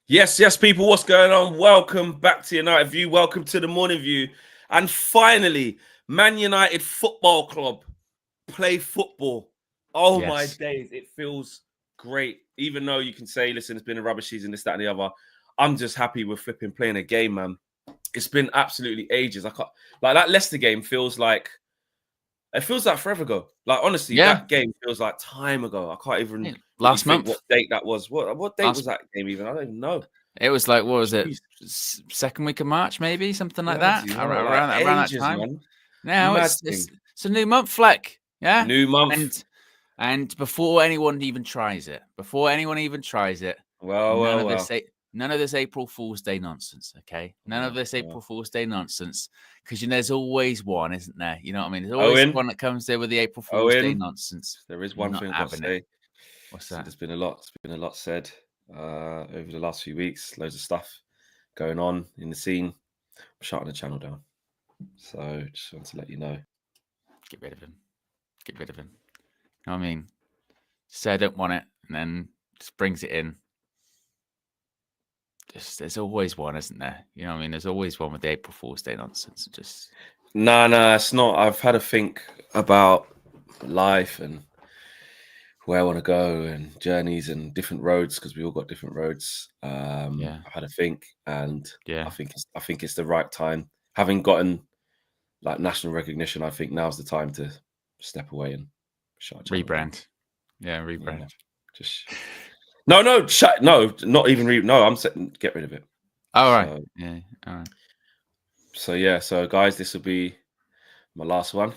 Yes, people, what's going on? Welcome back to United View. Welcome to the Morning View. And finally, Man United Football Club play football. Oh, my days. It feels great. Even though you can say, listen, it's been a rubbish season, this, that, and the other. I'm just happy we're flipping playing a game, man. It's been absolutely ages. I can't, like, that Leicester game feels like, it feels like forever ago. Like, honestly, that game feels like time ago. I can't even last month. What date that was. What date was that game even? I don't even know. It was like, what was it? Second week of March, maybe something like that. Around that time. Man. Now it's a new month, Fleck. Yeah, new month. And before anyone even tries it, none of this April Fool's Day nonsense. Okay, none of this April Fool's Day nonsense, because there's always one, isn't there? You know what I mean? There's always one that comes there with the April Fool's Day nonsense. There is one thing I've got to say. What's that? There's been a lot. It's been a lot said over the last few weeks. Loads of stuff going on in the scene. I'm shutting the channel down. So just want to let you know. Get rid of him. You know what I mean? Say I don't want it, and then just brings it in. There's always one, isn't there? You know what I mean? There's always one with the April Fool's Day nonsense. Just no, it's not. I've had to think about life and where I want to go and journeys and different roads, because we all got different roads. I've had to think, and I think it's the right time. Having gotten like national recognition, I think now's the time to step away and rebrand. Rebrand. Yeah, just no, not even I'm saying get rid of it. All right. All right. So guys, this will be my last one.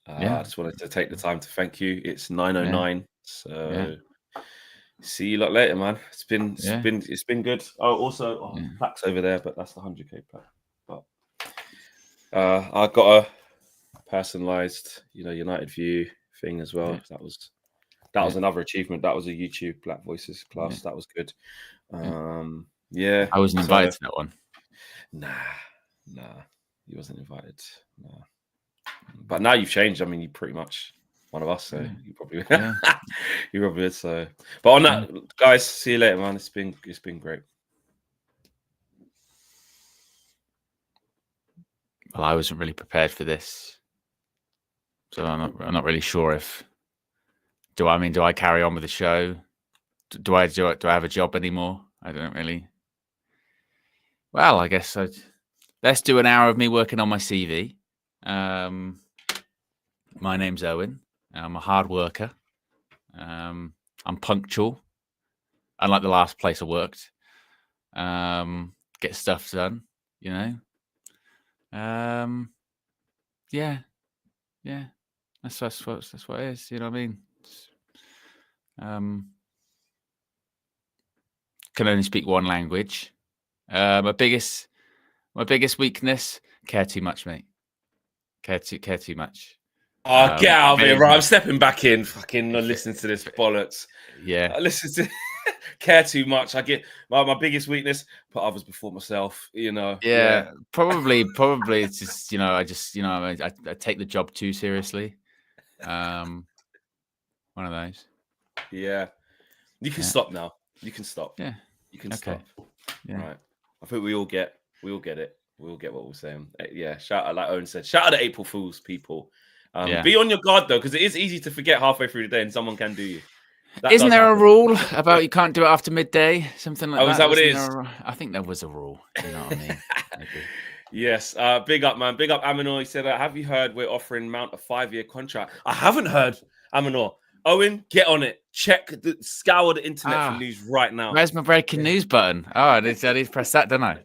I just wanted to take the time to thank you. It's 9:09, so see you lot later, man. It's been good. Oh, also plaques over there, but that's the 100k plaque. But I got a personalized, United View thing as well. That was another achievement. That was a YouTube Black Voices class. That was good. I wasn't invited to that one. Nah, you wasn't invited. Nah. But now you've changed. I mean, you're pretty much one of us, so you probably you probably would. So, but on that, guys, see you later, man. It's been great. Well, I wasn't really prepared for this, so I'm not really sure if. Do I carry on with the show? Do I have a job anymore? I don't really. Well, I guess let's do an hour of me working on my CV. My name's Owen. I'm a hard worker. I'm punctual, unlike the last place I worked. Get stuff done, Yeah. That's what it is. You know what I mean? Can only speak one language. My biggest weakness: care too much, mate. Care too much. Oh, get out of here, right? I'm stepping back in. Fucking listening to this bollocks. Yeah. I listen to care too much. I get my biggest weakness: put others before myself. Yeah. Probably it's just I take the job too seriously. One of those. Yeah. You can stop now. You can stop. Yeah. You can stop. Yeah. Right. I think we all get it. We all get what we're saying. Yeah. Shout out, like Owen said, shout out to April Fools, people. Be on your guard though, because it is easy to forget halfway through the day, and someone can do you. Isn't there a rule about you can't do it after midday? Something like that. Oh, is that what it is? I think there was a rule. You know what I mean? Yes. Big up, man. Big up, Aminor. He said, have you heard we're offering Mount a 5-year contract? I haven't heard, Aminor. Owen, get on it. Scour the internet for news right now. Where's my breaking news button? Oh, I need to press that, don't I?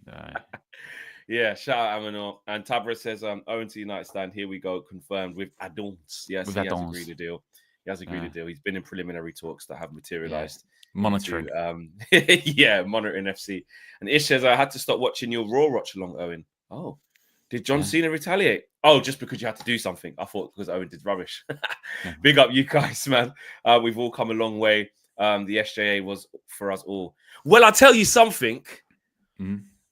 Yeah, shout out Aminor. And Tabra says, Owen to United stand. Here we go. Confirmed with add-ons. Yes, he has agreed to deal. He has agreed to deal. He's been in preliminary talks that have materialized. Monitoring. Monitoring FC. And Ish says, I had to stop watching your Raw watch along, Owen. Oh, did John Cena retaliate? Oh, just because you had to do something. I thought because Owen did rubbish. Big up you guys, man. We've all come a long way. The SJA was for us all. Well, I'll tell you something.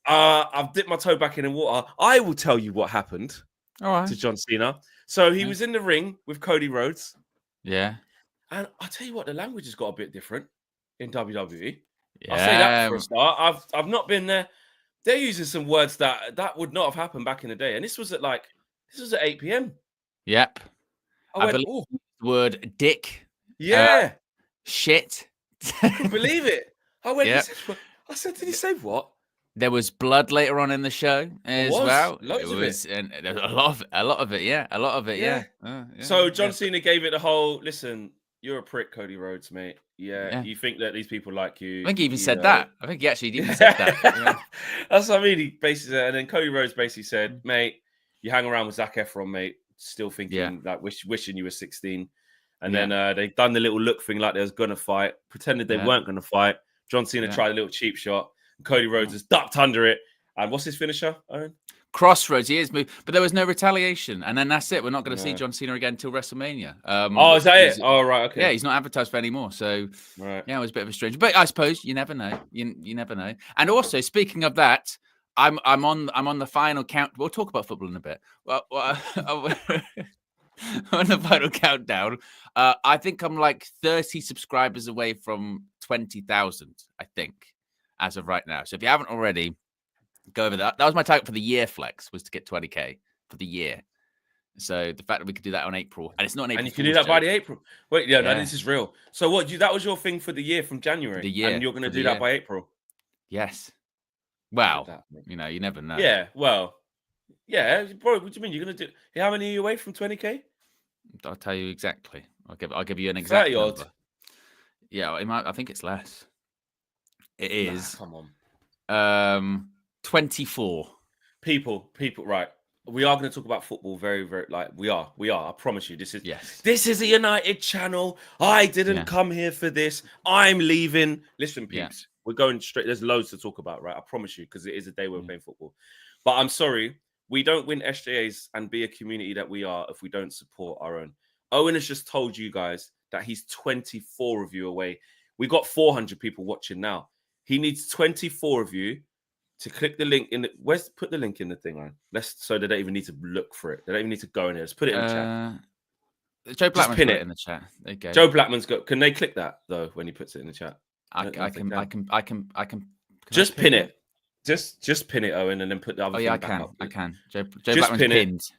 I've dipped my toe back in the water. I will tell you what happened to John Cena. So he was in the ring with Cody Rhodes. Yeah. And I'll tell you what, the language has got a bit different in WWE. I'll say that for a start. I've not been there. They're using some words that would not have happened back in the day. And this was at 8 p.m. Yep. I went, oh, the word dick. Yeah. Shit. I couldn't believe it. I went, I said, did he say what? There was blood later on in the show as well. Loads of it. And there was a lot of it, yeah. A lot of it, yeah. So John Cena gave it the whole, listen, you're a prick, Cody Rhodes, mate. Yeah. You think that these people like you. I think he even said that. I think he actually even said that. Yeah. That's what I mean. He basically said, and then Cody Rhodes basically said, mate, you hang around with Zac Efron, mate, still thinking wishing you were 16. And then they done the little look thing like they was going to fight, pretended they weren't going to fight. John Cena tried a little cheap shot. And Cody Rhodes has ducked under it. And what's his finisher, Owen? Crossroads, he is moved, but there was no retaliation. And then that's it. We're not going to see John Cena again until WrestleMania. Is that it? Oh, right, okay. Yeah, he's not advertised for anymore. So, it was a bit of a strange. But I suppose you never know. You never know. And also, speaking of that, I'm on the final count. We'll talk about football in a bit. Well, on the final countdown, I think I'm like 30 subscribers away from 20,000, I think, as of right now. So if you haven't already, go over that. That was my target for the year, Flex, was to get 20K for the year. So the fact that we could do that on April, and it's not an April. And you can do that by the April. Wait, no, this is real. So what, that was your thing for the year from January? The year. And you're going to do that by April? Yes. Well, you never know. Yeah, well. Yeah, bro, what do you mean? You're going to do... How many are you away from 20K? I'll tell you exactly. I'll give you an exact 30 number. odd. Yeah, I think it's less. It is. Come on. 24. People, right. We are going to talk about football very, very, we are. I promise you. This is a United channel. I didn't come here for this. I'm leaving. Listen, peeps, we're going straight. There's loads to talk about, right? I promise you, because it is a day we're playing football. But I'm sorry, we don't win SJAs and be a community that we are if we don't support our own. Owen has just told you guys that he's 24 of you away. We got 400 people watching now. He needs 24 of you to click the link in the... Put the link in the thing, right? So they don't even need to look for it. They don't even need to go in there. Let's put it in the chat. Joe Blackman's put it in the chat. There you go. Joe Blackman's got... Can they click that, though, when he puts it in the chat? I can just pin it. Just pin it, Owen, and then put the other thing back up. I can. Joe Blackman's pinned.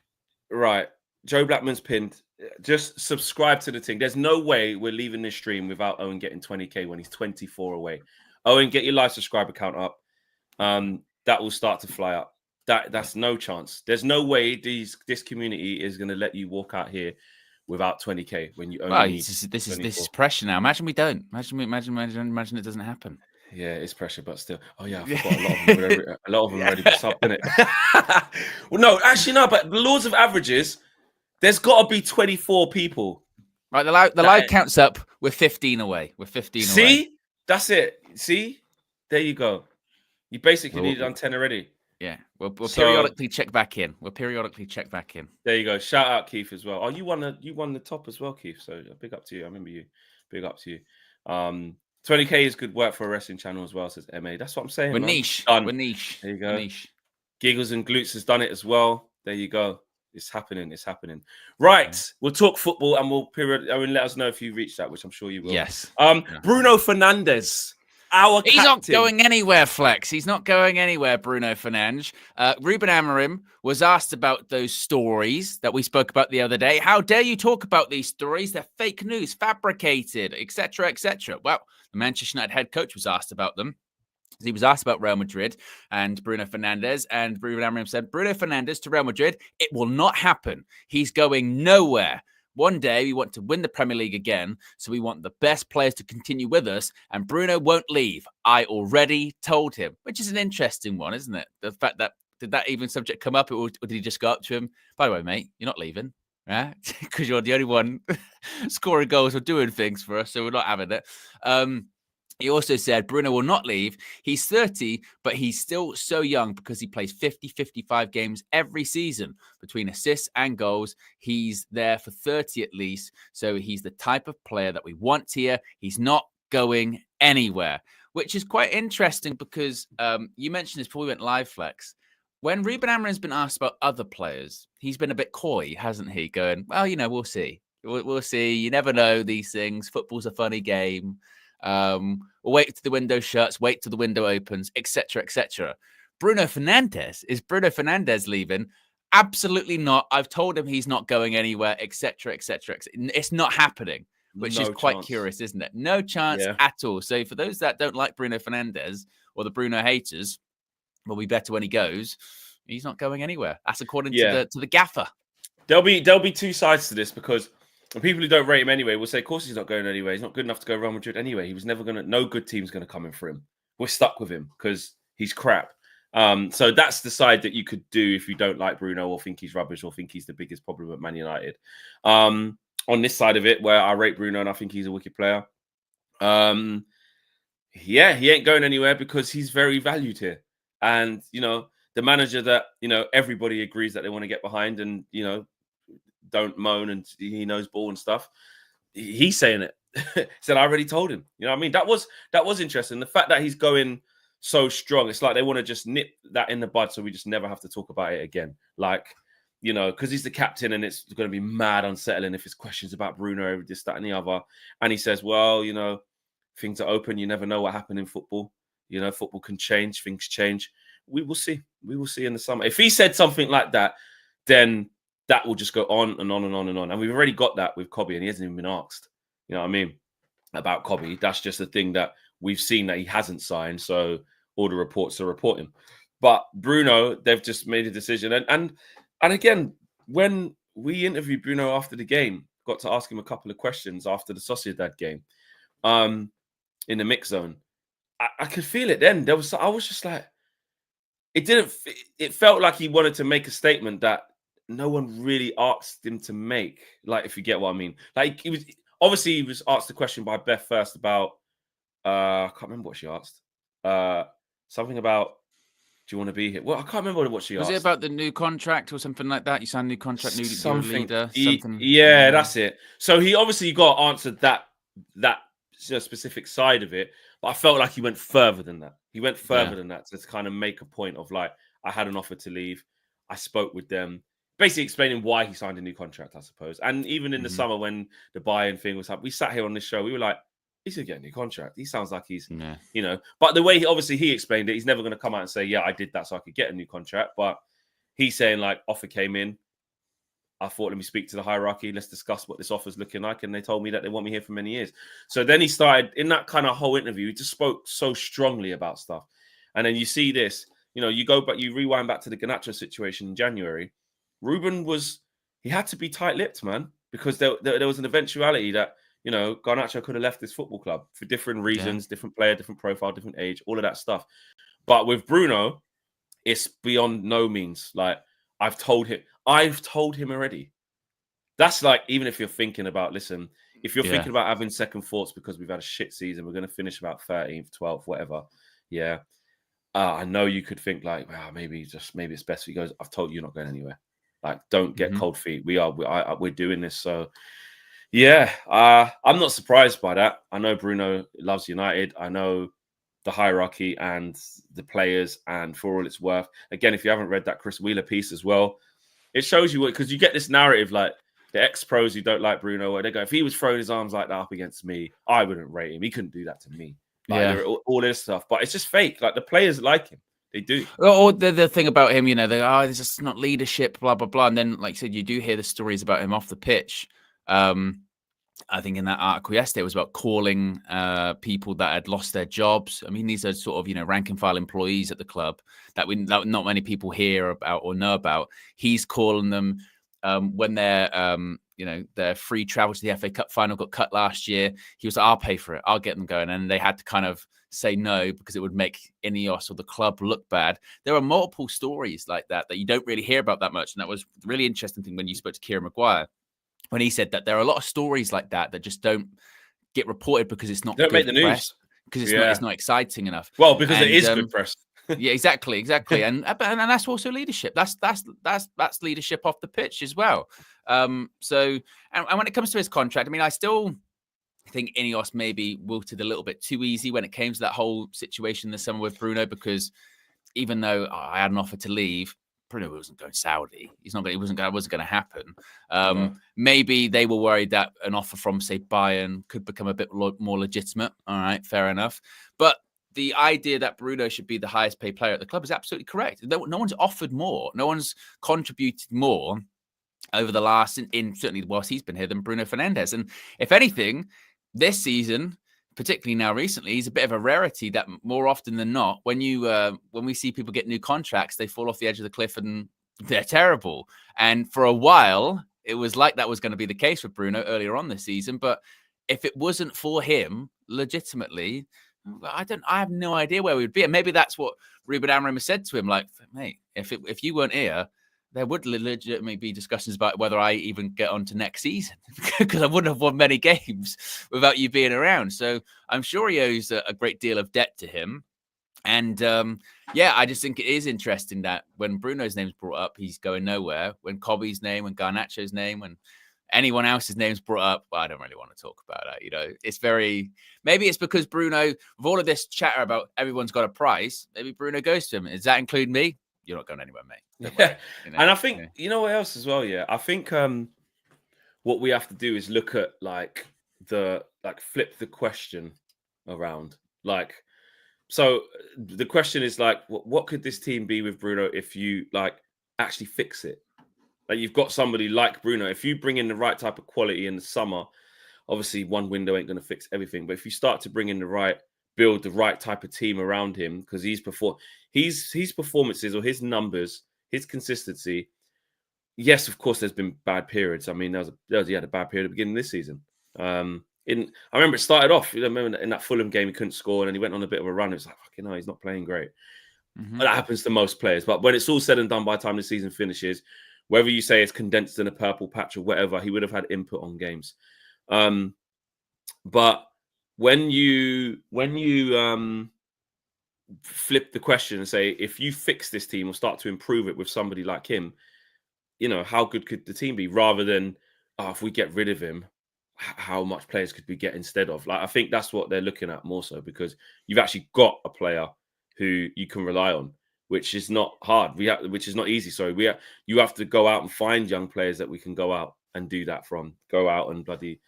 Right. Joe Blackman's pinned. Just subscribe to the thing. There's no way we're leaving this stream without Owen getting 20K when he's 24 away. Owen, get your live subscriber count up. That will start to fly up. That's no chance. There's no way this community is going to let you walk out here without 20K when you only need this is pressure now. Imagine we don't. Imagine it doesn't happen. Yeah, it's pressure, but still. Oh yeah, I forgot a lot of them already got subbed, innit? Well, no, actually no. But the laws of averages, there's got to be 24 people. Right, the live counts up. We're 15 away. See, that's it. See, there you go. You basically need it on 10 already. Yeah, we'll periodically check back in. There you go. Shout out Keith as well. Oh, you won the top as well, Keith. So big up to you. I remember you. Big up to you. 20K is good work for a wrestling channel as well, says MA. That's what I'm saying. We're niche. We're niche. There you go. Giggles and Glutes has done it as well. There you go. It's happening. Right. We'll talk football and we'll let us know if you reach that, which I'm sure you will. Yes. Bruno Fernandes. He's not going anywhere, Flex. He's not going anywhere, Bruno Fernandes. Ruben Amorim was asked about those stories that we spoke about the other day. How dare you talk about these stories? They're fake news, fabricated, etc., etc. Well, the Manchester United head coach was asked about them. He was asked about Real Madrid and Bruno Fernandes, and Ruben Amorim said, Bruno Fernandes to Real Madrid, it will not happen. He's going nowhere. One day, we want to win the Premier League again, so we want the best players to continue with us, and Bruno won't leave. I already told him, which is an interesting one, isn't it? The fact that, did that even subject come up, or did he just go up to him? By the way, mate, you're not leaving, right? Because you're the only one scoring goals or doing things for us, so we're not having it. He also said Bruno will not leave. He's 30, but he's still so young because he plays 50-55 games every season between assists and goals. He's there for 30 at least. So he's the type of player that we want here. He's not going anywhere, which is quite interesting because you mentioned this before we went live, Flex. When Ruben Amorim's been asked about other players, he's been a bit coy, hasn't he? Going, well, we'll see. We'll see. You never know these things. Football's a funny game. We'll wait till the window shuts, wait till the window opens, etc., etc. Bruno Fernandes leaving? Absolutely not. I've told him he's not going anywhere, etc., etc. It's not happening, which is quite curious, isn't it? No chance at all. So for those that don't like Bruno Fernandes or the Bruno haters, will be better when he goes. He's not going anywhere. That's according to the gaffer. There'll be two sides to this, because people who don't rate him anyway will say, of course he's not going anywhere. He's not good enough to go Real Madrid anyway. He was never no good team's going to come in for him. We're stuck with him because he's crap. So that's the side that you could do if you don't like Bruno or think he's rubbish or think he's the biggest problem at Man United. On this side of it, where I rate Bruno and I think he's a wicked player, he ain't going anywhere because he's very valued here. And, the manager that, everybody agrees that they want to get behind and, don't moan and he knows ball and stuff. He's saying it. He said, I already told him. You know what I mean? That was interesting. The fact that he's going so strong, it's like they want to just nip that in the bud so we just never have to talk about it again. Like, because he's the captain and it's going to be mad unsettling if it's questions about Bruno, this, that, and the other. And he says, well, things are open. You never know what happened in football. Football can change. Things change. We will see. We will see in the summer. If he said something like that, then that will just go on and on and on and on. And we've already got that with Kobe, and he hasn't even been asked. You know what I mean? About Kobe. That's just a thing that we've seen that he hasn't signed. So all the reports are reporting. But Bruno, they've just made a decision. And again, when we interviewed Bruno after the game, got to ask him a couple of questions after the Sociedad game, in the mix zone. I could feel it then. I was just like, it felt like he wanted to make a statement that no one really asked him to make. Like, if you get what I mean. Like, he was asked a question by Beth first about, I can't remember what she asked. Something about, do you want to be here? Well, I can't remember what she asked. Was it about the new contract or something like that? You signed a new contract, new leader, something. Yeah, that's it. So he obviously got answered that specific side of it, but I felt like he went further than that. He went further than that to kind of make a point of, like, I had an offer to leave. I spoke with them, basically explaining why he signed a new contract, I suppose. And even in the summer when the buy-in thing was happening, we sat here on this show, we were like, he's going to get a new contract. He sounds like he's, But the way he explained it, he's never going to come out and say, yeah, I did that so I could get a new contract. But he's saying, like, offer came in. I thought, let me speak to the hierarchy. Let's discuss what this offer's looking like. And they told me that they want me here for many years. So then he started, in that kind of whole interview, he just spoke so strongly about stuff. And then you see this, you go back, you rewind back to the Garnacho situation in January. Ruben he had to be tight-lipped, man, because there was an eventuality that, Garnacho could have left this football club for different reasons, different player, different profile, different age, all of that stuff. But with Bruno, it's beyond no means. Like, I've told him already. That's like, even if you're thinking about, listen, if you're thinking about having second thoughts because we've had a shit season, we're going to finish about 13th, 12th, whatever. Yeah. I know you could think like, wow, maybe it's best if he goes, I've told you you're not going anywhere. Like, don't get cold feet. We're doing this. So yeah, I'm not surprised by that. I know Bruno loves United. I know the hierarchy and the players, and for all it's worth, again, if you haven't read that Chris Wheeler piece as well, it shows you because you get this narrative, like the ex-pros who don't like Bruno, where they go, if he was throwing his arms like that up against me, I wouldn't rate him. He couldn't do that to me. Like, all this stuff, but it's just fake. Like, the players like him. They do. Or the thing about him, there's just not leadership, blah, blah, blah. And then, like I said, you do hear the stories about him off the pitch. I think in that article yesterday, it was about calling people that had lost their jobs. I mean, these are sort of, rank and file employees at the club that not many people hear about or know about. He's calling them when their free travel to the FA Cup final got cut last year. He was like, I'll pay for it. I'll get them going. And they had to kind of say no because it would make Ineos or the club look bad. There are multiple stories like that you don't really hear about that much. And that was a really interesting thing when you spoke to Kieran Maguire, when he said that there are a lot of stories like that just don't get reported because it's not don't good make the news because it's not exciting enough. Well, because it is good press. Yeah, exactly. And that's also leadership. That's leadership off the pitch as well. So when it comes to his contract, I mean, I still think Ineos maybe wilted a little bit too easy when it came to that whole situation this summer with Bruno, because even though I had an offer to leave, Bruno wasn't going Saudi. It wasn't going to happen. Maybe they were worried that an offer from, say, Bayern could become a bit more legitimate. All right, fair enough. But the idea that Bruno should be the highest paid player at the club is absolutely correct. No one's offered more. No one's contributed more over the last, certainly whilst he's been here, than Bruno Fernandes. And if anything, this season, particularly now recently, he's a bit of a rarity that more often than not, when we see people get new contracts, they fall off the edge of the cliff and they're terrible. And for a while, it was like that was going to be the case with Bruno earlier on this season. But if it wasn't for him, legitimately, I have no idea where we would be. And maybe that's what Ruben Amorim has said to him, like, mate, if you weren't here, there would legitimately be discussions about whether I even get on to next season because I wouldn't have won many games without you being around. So I'm sure he owes a great deal of debt to him. And I just think it is interesting that when Bruno's name's brought up, he's going nowhere. When Kobe's name, when Garnacho's name, when anyone else's name's brought up, well, I don't really want to talk about that. It's maybe it's because Bruno, with all of this chatter about everyone's got a price, maybe Bruno goes to him. Does that include me? You're not going anywhere, mate. Yeah. And I think, you know what else as well? Yeah. I think what we have to do is look at flip the question around. So the question is what could this team be with Bruno if you actually fix it? Like you've got somebody like Bruno. If you bring in the right type of quality in the summer, obviously one window ain't going to fix everything. But if you start to bring in build the right type of team around him, because his performances or his numbers, his consistency. Yes, of course, there's been bad periods. I mean, he had a bad period at the beginning of this season. I remember it started off. I remember in that Fulham game, he couldn't score, and then he went on a bit of a run. It was like, fucking hell, he's not playing great. Mm-hmm. That happens to most players. But when it's all said and done by the time the season finishes, whether you say it's condensed in a purple patch or whatever, he would have had input on games. But when you flip the question and say, if you fix this team or start to improve it with somebody like him, how good could the team be? Rather than, if we get rid of him, how much players could we get instead of? I think that's what they're looking at more so, because you've actually got a player who you can rely on, which is not hard. Which is not easy. Sorry, you have to go out and find young players that we can go out and do that from. Go out and bloody,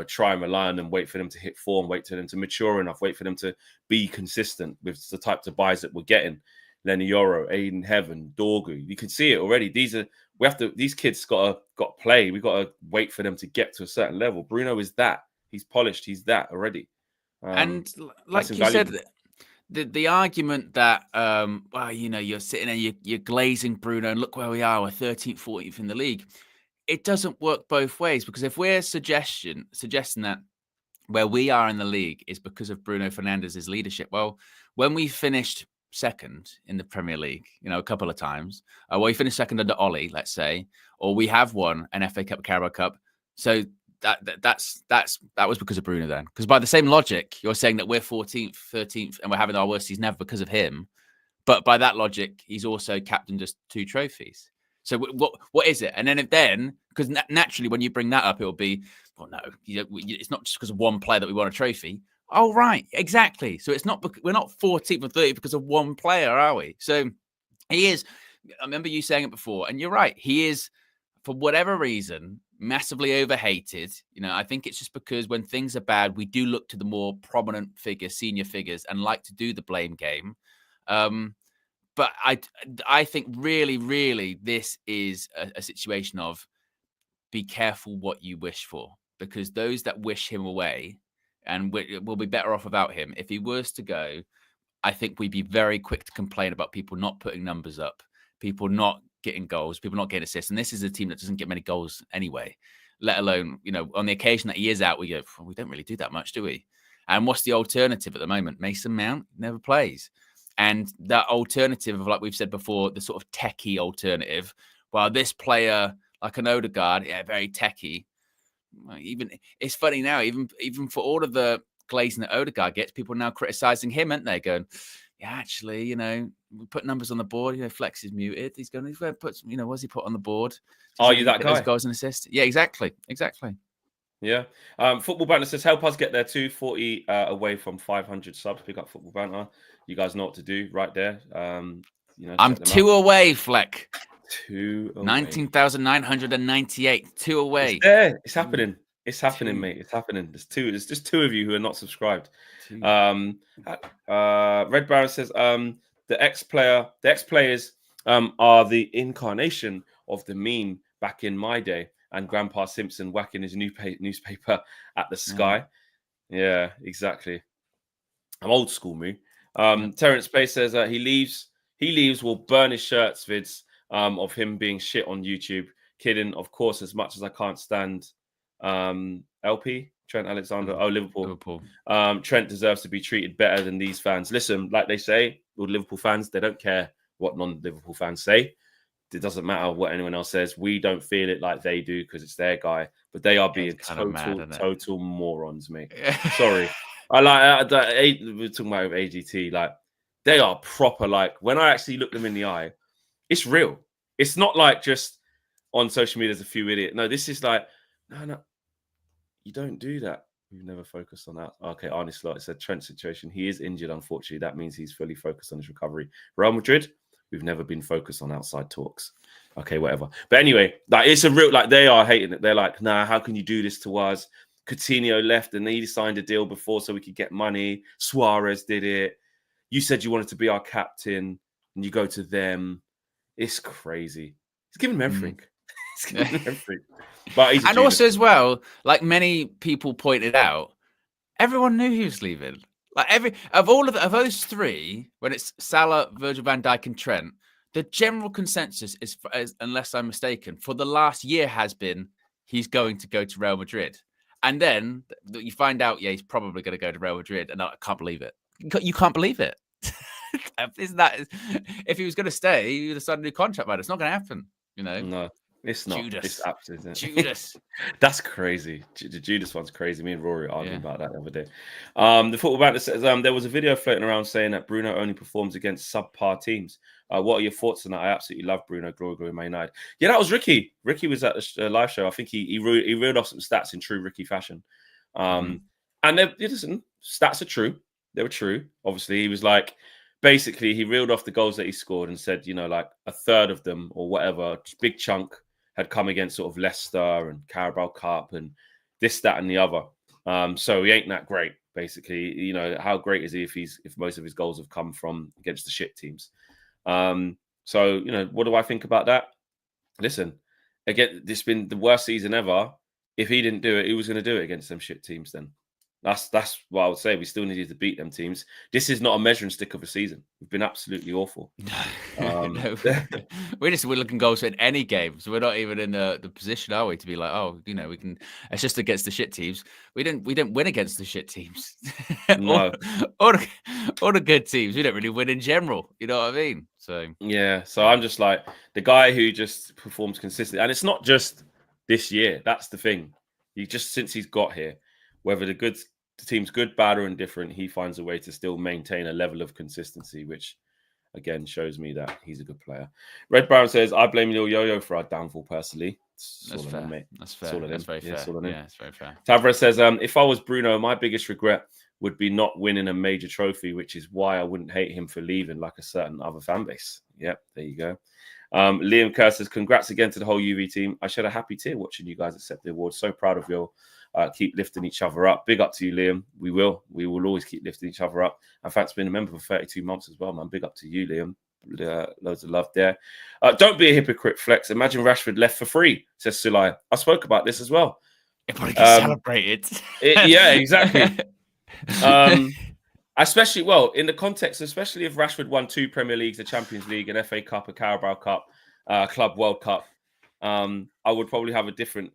try and rely on them, wait for them to hit form, wait for them to mature enough, wait for them to be consistent with the types of buys that we're getting. Lenny Yoro, Aiden Heaven, Dorgu. You can see it already. These kids got to play. We got to wait for them to get to a certain level. Bruno is that. He's polished. He's that already. And like you said, the argument that you're sitting there, you're glazing Bruno, and look where we are, we're 13th, 14th in the league. It doesn't work both ways, because if we're suggesting that where we are in the league is because of Bruno Fernandes' leadership, well, when we finished second in the Premier League, a couple of times, we finished second under Ollie, let's say, or we have won an FA Cup, Carabao Cup, so that was because of Bruno then. Because by the same logic, you're saying that we're 14th, 13th, and we're having our worst season ever because of him. But by that logic, he's also captained just 2 trophies. So what is it? And then because naturally, when you bring that up, it will be, well, no, it's not just because of one player that we won a trophy. Oh, right, exactly. So it's not, we're not 14th or 30th because of one player, are we? So he is. I remember you saying it before, and you're right. He is, for whatever reason, massively overhated. I think it's just because when things are bad, we do look to the more prominent figures, senior figures, and like to do the blame game. But I think really, really, this is a situation of be careful what you wish for, because those that wish him away and will be better off without him. If he was to go, I think we'd be very quick to complain about people not putting numbers up, people not getting goals, people not getting assists. And this is a team that doesn't get many goals anyway, let alone, on the occasion that he is out, we go, well, we don't really do that much, do we? And what's the alternative at the moment? Mason Mount never plays. And that alternative of, like we've said before, the sort of techie alternative, while this player, like an Odegaard, very techie, even it's funny now, even for all of the glazing that Odegaard gets, people are now criticizing him, aren't they? Going, yeah, actually, we put numbers on the board. Flex is muted. He's going to put, what's he put on the board? Are you that guy? Those goals and assists. Yeah, exactly. Yeah. Football Banter says, help us get there 240 away from 500 subs. Pick up Football Banter. You guys know what to do right there. I'm 2 away, Fleck. 2 away. 19,998. 2 away. It's there. It's happening. It's happening, mate. It's happening. There's just 2 of you who are not subscribed. Red Baron says the ex-players are the incarnation of the meme back in my day, and Grandpa Simpson whacking his newspaper at the sky. Yeah, exactly. I'm old school, me. Terrence Pace says he leaves. Will burn his shirts vids of him being shit on YouTube. Kidding, of course. As much as I can't stand LP Trent Alexander. Liverpool. Trent deserves to be treated better than these fans. Listen, like they say, all Liverpool fans, they don't care what non-Liverpool fans say. It doesn't matter what anyone else says. We don't feel it like they do because it's their guy. But they are being total morons, mate. Sorry. We're talking about AGT. Like, they are proper. Like, when I actually look them in the eye, it's real. It's not like just on social media, there's a few idiots. No, this is like, no, you don't do that. We've never focused on that. Okay, Arnie Slot said Trent situation. He is injured, unfortunately. That means he's fully focused on his recovery. Real Madrid, we've never been focused on outside talks. Okay, whatever. But anyway, like, it's a real, like, they are hating it. They're like, nah, how can you do this to us? Coutinho left and he signed a deal before so we could get money. Suarez did it. You said you wanted to be our captain and you go to them. It's crazy. He's giving them everything. He's giving them everything. But and also as well, like many people pointed out, everyone knew he was leaving. Like of those 3, when it's Salah, Virgil van Dijk, and Trent, the general consensus is, unless I'm mistaken, for the last year has been he's going to go to Real Madrid. And then you find out, he's probably going to go to Real Madrid, and I can't believe it. You can't believe it. Isn't that? If he was going to stay, he would have signed a new contract, man. It's not going to happen. No. It's not. Judas. It's absolutely Judas. That's crazy. The Judas one's crazy. Me and Rory argued about that the other day. The Football Banter says there was a video floating around saying that Bruno only performs against subpar teams. What are your thoughts on that? I absolutely love Bruno. Glory, Man United. Yeah, that was Ricky. Ricky was at the live show. I think he reeled off some stats in true Ricky fashion. And listen, stats are true. They were true. Obviously, he was like, basically, he reeled off the goals that he scored and said, like a third of them or whatever, big chunk, had come against sort of Leicester and Carabao Cup and this, that, and the other. So he ain't that great, basically. How great is he if most of his goals have come from against the shit teams? So, what do I think about that? Listen, again, this has been the worst season ever. If he didn't do it, he was going to do it against them shit teams then. That's what I would say. We still needed to beat them teams. This is not a measuring stick of a season. We've been absolutely awful. No, we're looking goals in any game, so we're not even in the position, are we, to be like, we can. It's just against the shit teams. We didn't win against the shit teams. No, or the good teams. We don't really win in general. You know what I mean? So yeah. So I'm just like the guy who just performs consistently, and it's not just this year. That's the thing. Since he's got here, whether the team's good, bad, or indifferent, he finds a way to still maintain a level of consistency, which, again, shows me that he's a good player. Red Brown says, I blame Lil Yo-Yo for our downfall, personally. That's fair. Mate. That's fair. That's very fair. Yeah, it's very fair. Tavra says, if I was Bruno, my biggest regret would be not winning a major trophy, which is why I wouldn't hate him for leaving like a certain other fan base. Yep, there you go. Liam Kerr says, congrats again to the whole UV team. I shed a happy tear watching you guys accept the award. So proud of you. Keep lifting each other up. Big up to you, Liam. We will always keep lifting each other up. In fact, it's been a member for 32 months as well, man. Big up to you, Liam. Loads of love there. Don't be a hypocrite, Flex. Imagine Rashford left for free, says Sulai. I spoke about this as well. It probably gets celebrated. Yeah, exactly. Especially, in the context, especially if Rashford won 2 Premier Leagues, a Champions League, an FA Cup, a Carabao Cup, Club World Cup, I would probably have a different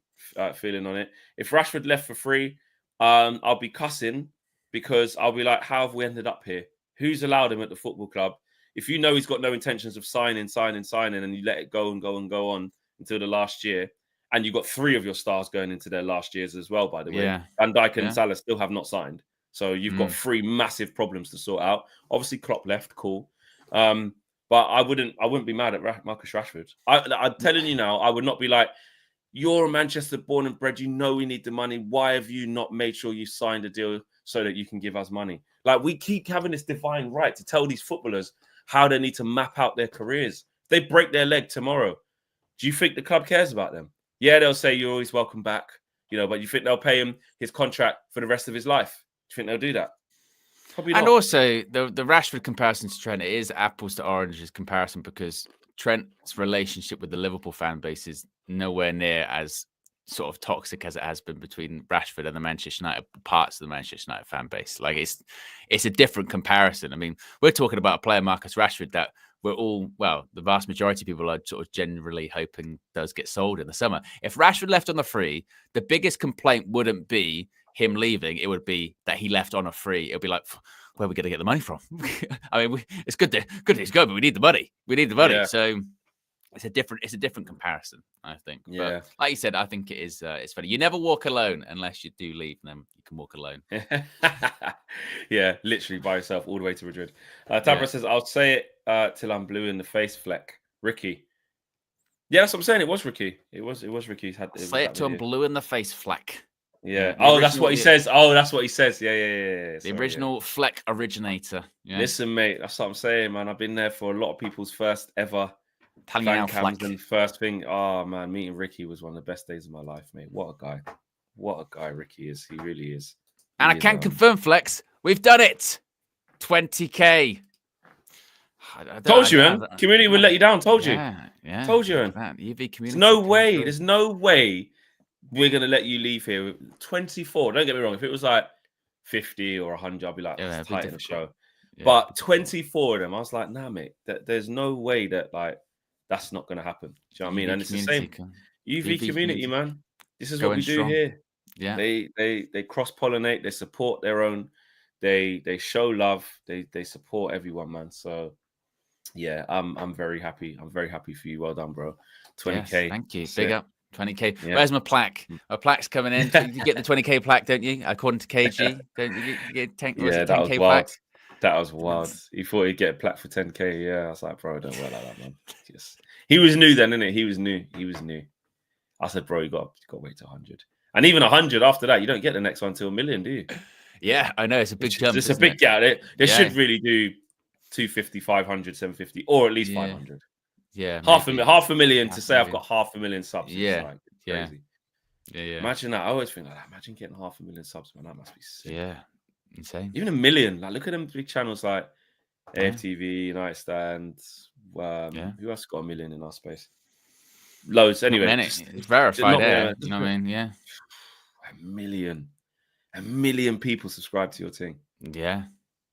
feeling on it. If Rashford left for free, I'll be cussing because I'll be like, how have we ended up here? Who's allowed him at the football club? If you know he's got no intentions of signing, and you let it go and go on until the last year, and you've got 3 of your stars going into their last years as well, by the way. Yeah. Van Dijk and Salah still have not signed. So you've got 3 massive problems to sort out. Obviously, Klopp left, cool. But I wouldn't be mad at Marcus Rashford. I'm telling you now, I would not be like, you're a Manchester born and bred. You know we need the money. Why have you not made sure you signed a deal so that you can give us money? Like, we keep having this divine right to tell these footballers how they need to map out their careers. If they break their leg tomorrow, do you think the club cares about them? Yeah, they'll say you're always welcome back, but you think they'll pay him his contract for the rest of his life? Do you think they'll do that? Probably not. And also, the Rashford comparison to Trent, it is apples to oranges comparison, because Trent's relationship with the Liverpool fan base is nowhere near as sort of toxic as it has been between Rashford and the Manchester United parts of the Manchester United fan base. Like, it's a different comparison. I mean, we're talking about a player, Marcus Rashford, that we're all, well, the vast majority of people are sort of generally hoping does get sold in the summer. If Rashford left on the free, the biggest complaint wouldn't be him leaving. It would be that he left on a free. It would be like, where are we going to get the money from? I mean, it's good that he's good, but we need the money. We need the money. Yeah. So it's a different comparison, I think. Yeah. But like you said, I think it is. It's funny. You never walk alone unless you do leave, and then you can walk alone. Yeah, literally by yourself all the way to Madrid. Tabra says, "I'll say it till I'm blue in the face." Fleck, Ricky. Yeah, that's what I'm saying. It was Ricky. It was Ricky. Say it till I'm blue in the face, Fleck. Yeah. That's what he says. Oh, that's what he says. Yeah. The original Fleck originator. Yeah. Listen, mate, that's what I'm saying, man. I've been there for a lot of people's first ever fan cams and first thing. Oh, man, meeting Ricky was one of the best days of my life, mate. What a guy. What a guy Ricky is. He really is. And I can confirm, Flex, we've done it. 20K. Told you, man. Community would let you down. Told you. Yeah. Told you, man. UV community. There's no way. There's no way we're going to let you leave here with 24. Don't get me wrong. If it was like 50 or 100, I'd be like, it's tight in the show. Yeah, but 24 of them, I was like, nah, mate. There's no way that, like, that's not going to happen. Do you know what I mean? And it's the same. UV community, man. This is what we do here. Yeah. They cross-pollinate. They support their own. They show love. They support everyone, man. So, yeah, I'm very happy. I'm very happy for you. Well done, bro. 20K. Yes, thank you. Big up. 20K. Yeah. Where's my plaque? My plaque's coming in. You get the 20K plaque, don't you? According to KG, don't you? Get 10K that was wild. Plaque? That was wild. He thought he'd get a plaque for 10K. Yeah, I was like, bro, don't work like that, man. He was new then, innit? He was new. I said, bro, you got to wait till 100. And even 100 after that, you don't get the next one till 1 million, do you? Yeah, I know. It's a big jump. It's a big gap. They should really do 250, 500, 750, or at least 500. Yeah, half a million to say I've got 500,000 subs. Yeah, crazy. Yeah. Imagine that. I always think like that. Imagine getting 500,000 subs, man. That must be sick. Yeah, insane. Even 1 million. Like, look at them big channels like AFTV, United Stand. Who else got 1 million in our space? Loads. Anyway, it's verified. You know what I mean? Yeah. 1 million people subscribe to your thing. Yeah.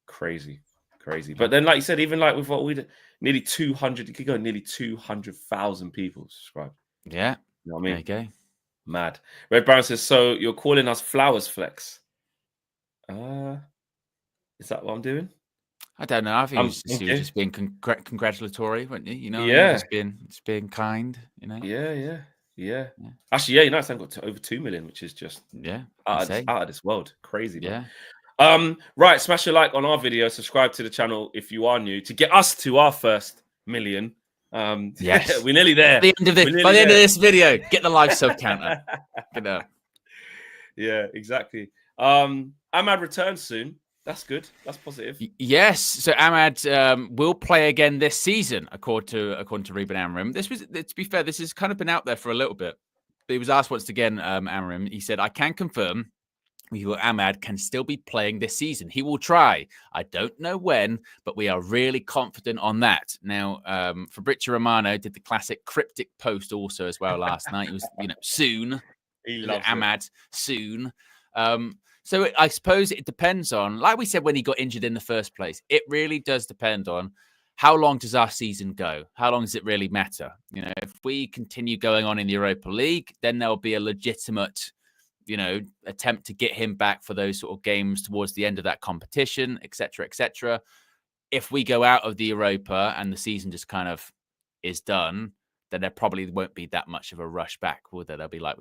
Crazy. But then, like you said, even like with what we did, nearly 200, you could go nearly 200,000 people subscribe. Yeah. You know what I mean? There you go. Mad. Red Brown says, so you're calling us flowers, Flex? Is that what I'm doing? I don't know. I think you were just being congratulatory, weren't you? You know, yeah, just being kind. You know. Yeah. Actually, United Stand got to over 2 million, which is just out of this world. Crazy. Yeah. Right. Smash a like on our video. Subscribe to the channel if you are new to get us to our first million. Yes, we're nearly there. By the end of this video, get the live sub counter. Get up. Yeah, exactly. Ahmad returns soon. That's good. That's positive. Yes. So Ahmad will play again this season, according to Ruben Amorim. To be fair, this has kind of been out there for a little bit. But he was asked once again, Amorim. He said, "I can confirm Ahmad can still be playing this season. He will try. I don't know when, but we are really confident on that." Now, Fabrizio Romano did the classic cryptic post also as well last night. It was, soon. He loves Ahmad soon. So I suppose it depends on, like we said when he got injured in the first place, it really does depend on how long does our season go? How long does it really matter? If we continue going on in the Europa League, then there'll be a legitimate attempt to get him back for those sort of games towards the end of that competition, etc., etc. If we go out of the Europa and the season just kind of is done, then there probably won't be that much of a rush back, will there? They'll be like,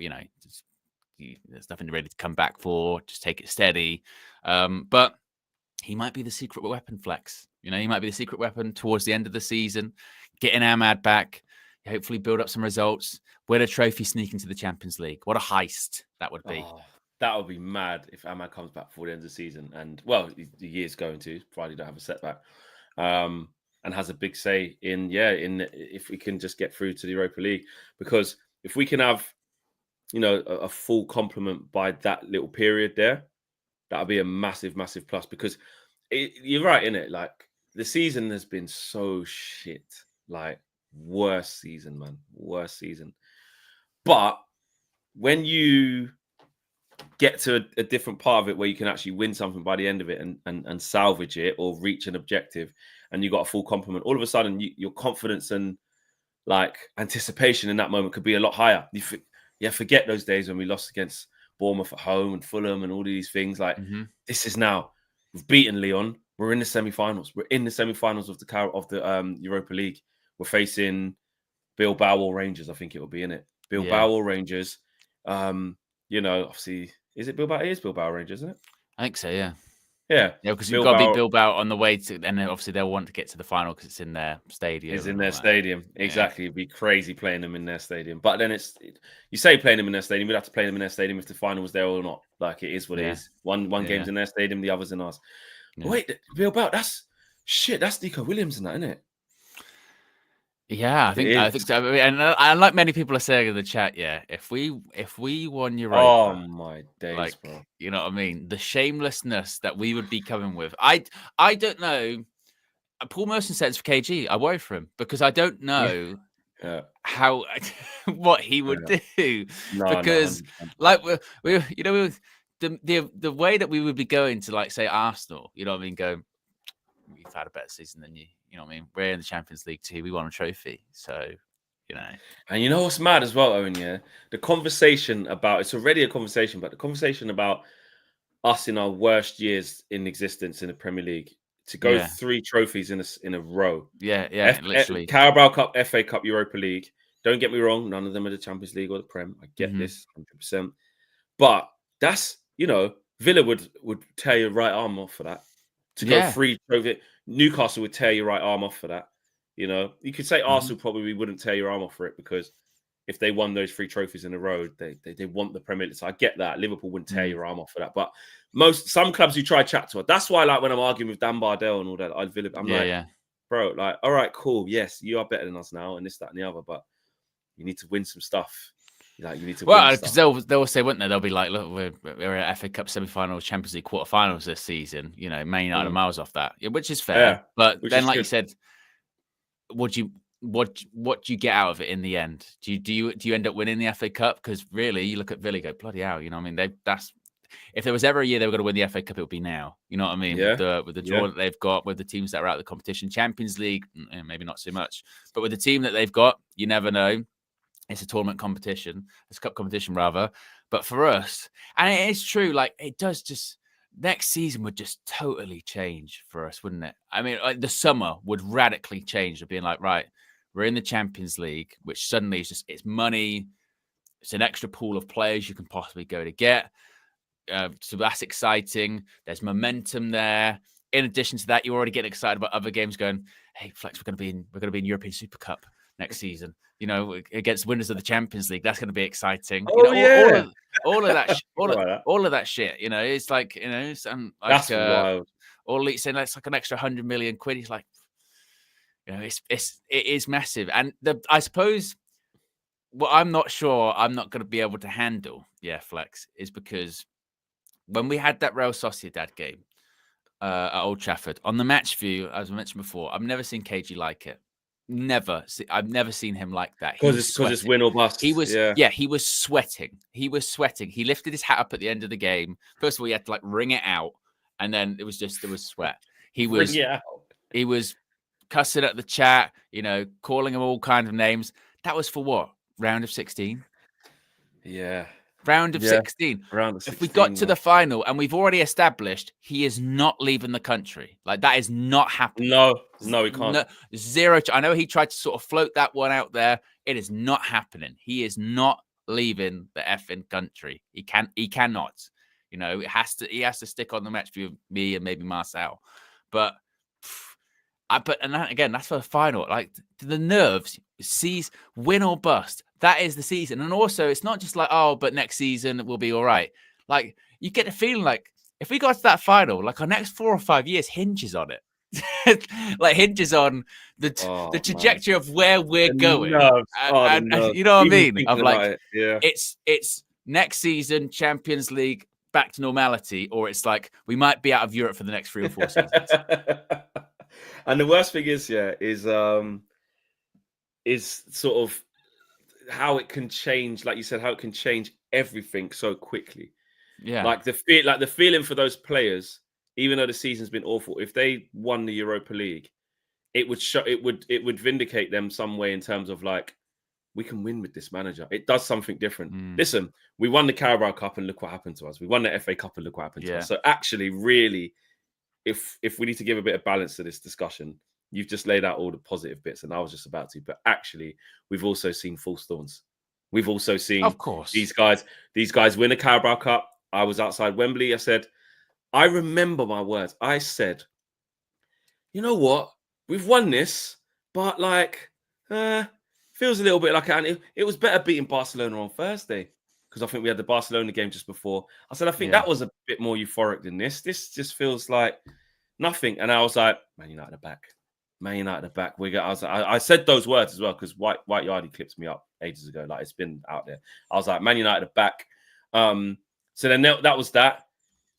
there's nothing really to come back for. Just take it steady. But he might be the secret weapon, Flex. He might be the secret weapon towards the end of the season, getting Ahmad back, hopefully build up some results, win a trophy, sneak into the Champions League. What a heist that would be. Oh, that would be mad if Ahmad comes back before the end of the season. And, well, the year's going to, provided you don't have a setback. And and has a big say in if we can just get through to the Europa League. Because if we can have, a full complement by that little period there, that'll be a massive, massive plus. Because you're right, innit? Like, the season has been so shit. Like, worst season, man. Worst season. But when you get to a different part of it where you can actually win something by the end of it and salvage it or reach an objective, and you got a full complement, all of a sudden your confidence and like anticipation in that moment could be a lot higher. Forget those days when we lost against Bournemouth at home and Fulham and all these things. Like, this is now, we've beaten Lyon. We're in the semi-finals. We're in the semi-finals of the Europa League. We're facing Bilbao or Rangers, I think it will be, in it. Bilbao or Rangers. Obviously, is it Bilbao? It is Bilbao Rangers, isn't it? I think so, yeah. Yeah, because you've got to beat Bilbao on the way to, and then obviously they'll want to get to the final because it's in their stadium. It's in their stadium, exactly. It'd be crazy playing them in their stadium. But then you say playing them in their stadium, we'd have to play them in their stadium if the final was there or not. Like, it is what it is. One game's in their stadium, the other's in ours. Yeah. Wait, Bilbao, that's Nico Williams and that, isn't it? Yeah, I think so. And like many people are saying in the chat, if we won Europa, oh my days, bro. You know what I mean? The shamelessness that we would be coming with. I don't know. Paul Merson says for KG, I worry for him because I don't know how what he would do. Because like we the way that we would be going to, like, say, Arsenal, you know what I mean, go, we've had a better season than you. You know what I mean? We're in the Champions League too. We won a trophy. So, And you know what's mad as well, Owen? Yeah, the conversation about, it's already a conversation, but the conversation about us in our worst years in existence in the Premier League to go 3 trophies in a row. Yeah, literally. Carabao Cup, FA Cup, Europa League. Don't get me wrong, none of them are the Champions League or the Prem. I get this 100%. But that's, Villa would tear your right arm off for that. To go 3 trophies. Newcastle would tear your right arm off for that. You could say Arsenal probably wouldn't tear your arm off for it because if they won those 3 trophies in a row, they want the Premier League. So I get that. Liverpool wouldn't tear your arm off for that. But some clubs you try chat to. That's why, like, when I'm arguing with Dan Bardell and all that, I'm like, bro, like, all right, cool. Yes, you are better than us now and this, that, and the other. But you need to win some stuff. Like, you need to because they'll say, wouldn't they? They'll be like, look, we're at FA Cup semi-finals, Champions League quarterfinals this season. Man United are miles off that, which is fair. Yeah, but then, like you said, what do you get out of it in the end? Do you end up winning the FA Cup? Because really, you look at Villa, go, bloody hell, you know what I mean? If there was ever a year they were going to win the FA Cup, it would be now. You know what I mean? Yeah. With the draw that they've got, with the teams that are out of the competition, Champions League, maybe not so much, but with the team that they've got, you never know. It's a tournament competition. It's a cup competition, rather. But for us, and it is true, like, it does just, next season would just totally change for us, wouldn't it? I mean, like, the summer would radically change of being like, right, we're in the Champions League, which suddenly is just, it's money. It's an extra pool of players you can possibly go to get. So that's exciting. There's momentum there. In addition to that, you're already getting excited about other games going, hey, Flex, we're going to be in European Super Cup next season. Against winners of the Champions League, that's going to be exciting. All of that, all of that shit. It's like, it's like, that's wild. All saying that's like an extra 100 million quid. It's like, it is massive. And I suppose what I'm not sure I'm not going to be able to handle, Flex, is because when we had that Real Sociedad game at Old Trafford on the match view, as I mentioned before, I've never seen KG like it. I've never seen him like that. Because it's win or bust. He was he was sweating. He lifted his hat up at the end of the game. First of all, he had to, like, wring it out, and then there was sweat. He was cussing at the chat, calling him all kinds of names. That was for what? Round of 16? Yeah. Round of 16. If we got to the final and we've already established he is not leaving the country, like, that is not happening. No, he can't. No, zero. I know he tried to sort of float that one out there. It is not happening. He is not leaving the effing country. He cannot. He has to stick on the match with me and maybe Marcel. But again, that's for the final. Like, the nerves, win or bust. That is the season. And also, it's not just like, oh, but next season we'll be all right. Like, you get the feeling like if we got to that final, like, our next 4 or 5 years hinges on it. like hinges on the trajectory of where we're going. And you know what I mean? Of like, it's next season, Champions League, back to normality, or it's like we might be out of Europe for the next 3 or 4 seasons. And the worst thing is sort of how it can change, like you said, how it can change everything so quickly. Yeah, like the feeling for those players, even though the season's been awful, if they won the Europa League, it would vindicate them some way in terms of like, we can win with this manager. It does something different. Listen, we won the Carabao Cup and look what happened to us. We won the FA Cup and look what happened to us. So actually, really, if we need to give a bit of balance to this discussion, you've just laid out all the positive bits, and I was just about to. But actually, we've also seen false dawns. We've also seen, of course, these guys win a Carabao Cup. I was outside Wembley. I remember my words. I said, you know what? We've won this, but like, feels a little bit like it was better beating Barcelona on Thursday, because I think we had the Barcelona game just before. I said, I think that was a bit more euphoric than this. This just feels like nothing. And I was like, Man United are back. Man United are back. I said those words as well, because White Yardie clipped me up ages ago. Like, it's been out there. I was like, Man United are back. So then that was that.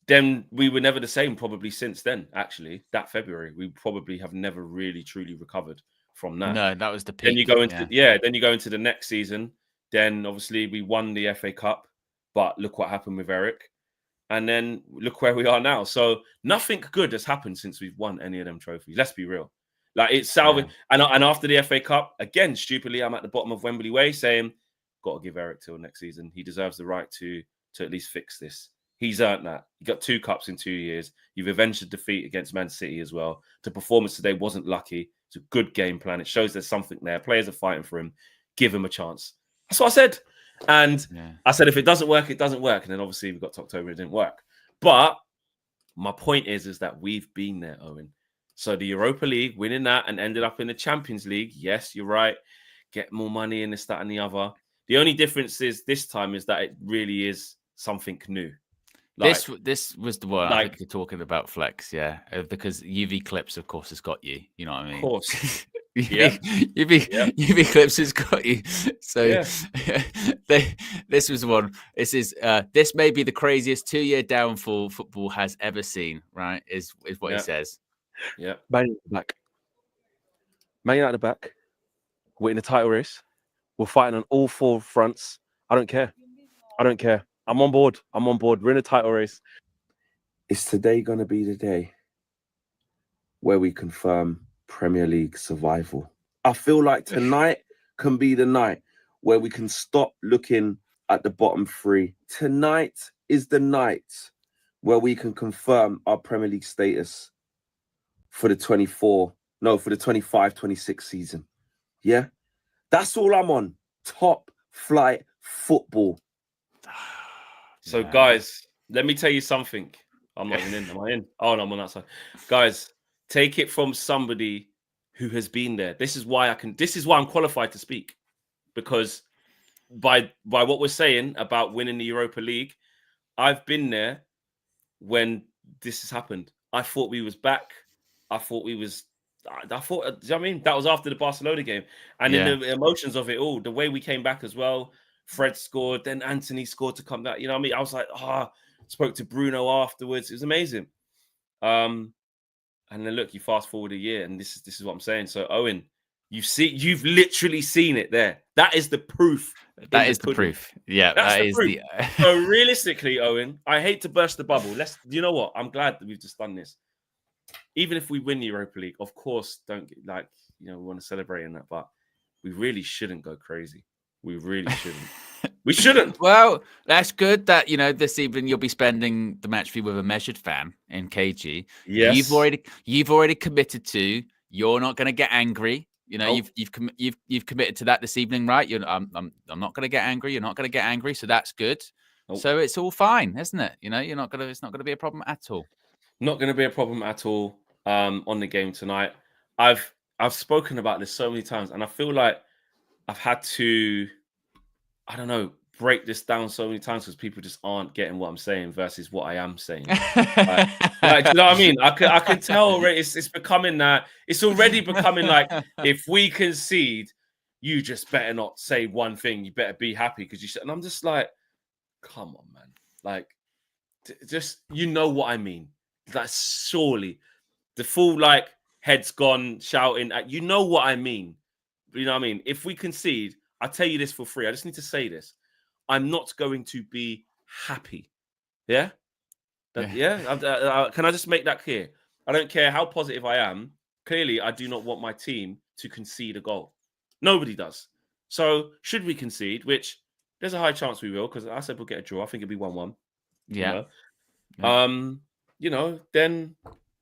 Then we were never the same probably since then, actually. That February, we probably have never really, truly recovered from that. No, that was the peak. Then you go into then you go into the next season. Then obviously we won the FA Cup, but look what happened with Eric. And then look where we are now. So nothing good has happened since we've won any of them trophies. Let's be real. Like, it's salvage. And after the FA Cup, again, stupidly, I'm at the bottom of Wembley Way saying, got to give Eric till next season. He deserves the right to at least fix this. He's earned that. He got 2 cups in 2 years. You've avenged the defeat against Man City as well. The performance today wasn't lucky. It's a good game plan. It shows there's something there. Players are fighting for him. Give him a chance. That's what I said. And I said, if it doesn't work, it doesn't work. And then obviously we got to October, it didn't work. But my point is that we've been there, Owen. So the Europa League, winning that and ended up in the Champions League. Yes, you're right. Get more money in this, that, and the other. The only difference is this time is that it really is something new. Like, this was the one, like, I think you're talking about, Flex, because UV Clips, of course, has got you. You know what I mean? Of course. UV Clips has got you. So this was one. This may be the craziest 2-year downfall football has ever seen. Right? Is what he says. Yeah. Man United are back. We're in the title race. We're fighting on all 4 fronts. I don't care. I'm on board. We're in a title race. Is today going to be the day where we confirm Premier League survival? I feel like tonight can be the night where we can stop looking at the bottom 3. Tonight is the night where we can confirm our Premier League status for the 25-26 season. Yeah? That's all I'm on. Top flight football. So, guys, let me tell you something. I'm not even in. Am I in? Oh, no, I'm on that side. Guys, take it from somebody who has been there. This is why I'm qualified to speak. Because by what we're saying about winning the Europa League, I've been there when this has happened. I thought we was back. I thought, do you know what I mean? That was after the Barcelona game. And in the emotions of it all, the way we came back as well. Fred scored, then Anthony scored to come back. You know what I mean? I was like, spoke to Bruno afterwards. It was amazing. And then look, you fast forward a year, and this is what I'm saying. So, Owen, you've literally seen it there. That is the proof. That is the proof. Yeah, that is the. So realistically, Owen, I hate to burst the bubble. You know what? I'm glad that we've just done this. Even if we win the Europa League, of course, we want to celebrate in that, but we really shouldn't go crazy. We really shouldn't. We shouldn't. Well, that's good that, this evening you'll be spending the match fee with a measured fan in KG. Yes. You've already committed to, you're not going to get angry. You've committed to that this evening, right? I'm not going to get angry. You're not going to get angry. So that's good. Nope. So it's all fine, isn't it? It's not going to be a problem at all. Not going to be a problem at all on the game tonight. I've spoken about this so many times, and I feel like I've had to, I don't know, break this down so many times because people just aren't getting what I'm saying versus what I am saying. Like, do you know what I mean? I can tell already. It's becoming that. It's already becoming like, if we concede, you just better not say one thing. You better be happy because you said. And I'm just like, come on, man. Like, just, you know what I mean? Like, surely the full like heads gone shouting at, you know what I mean? You know what I mean? If we concede, I tell you this for free. I just need to say this. I'm not going to be happy. Yeah? Can I just make that clear? I don't care how positive I am. Clearly, I do not want my team to concede a goal. Nobody does. So, should we concede, which there's a high chance we will, because I said we'll get a draw. I think it'll be 1-1. Yeah. You know, then